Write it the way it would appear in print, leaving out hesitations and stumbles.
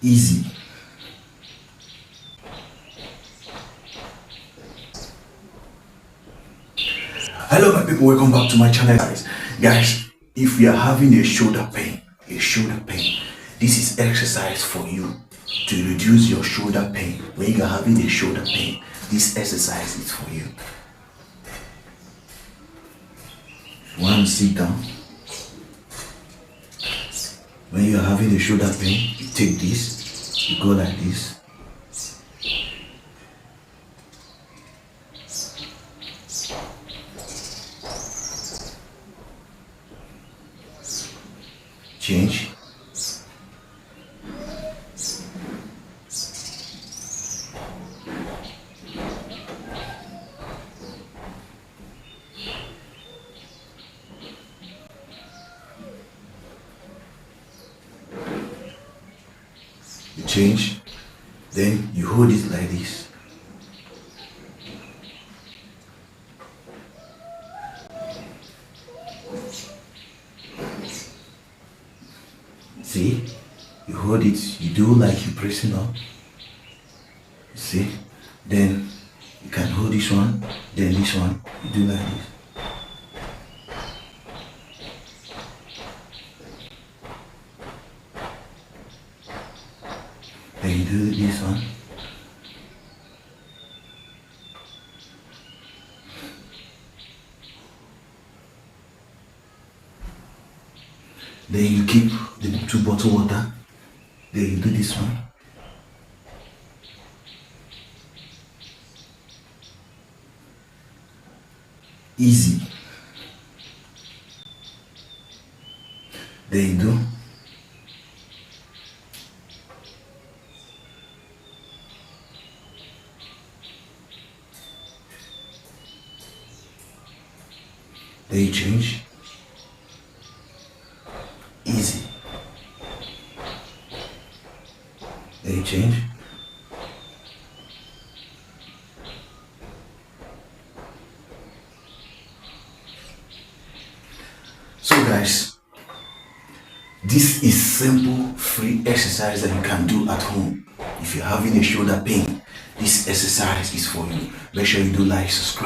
Easy. Hello my people, welcome back to my channel. Guys, if you are having a shoulder pain, this is exercise for you to reduce your shoulder pain. When you are having a shoulder pain, this exercise is for you. One, sit down. When you are having a shoulder pain, you take this, you go like this. Change. You change, then you hold it like this. See, you hold it, you do like you pressing up. See, then you can hold this one, then this one, you do like this. Then you do this one. Then you keep the 2 bottle water. Then you do this one. Easy. Then you do. Then you change. Easy. Then you change. So guys, this is simple free exercise that you can do at home. If you're having a shoulder pain, this exercise is for you. Make sure you do like, subscribe.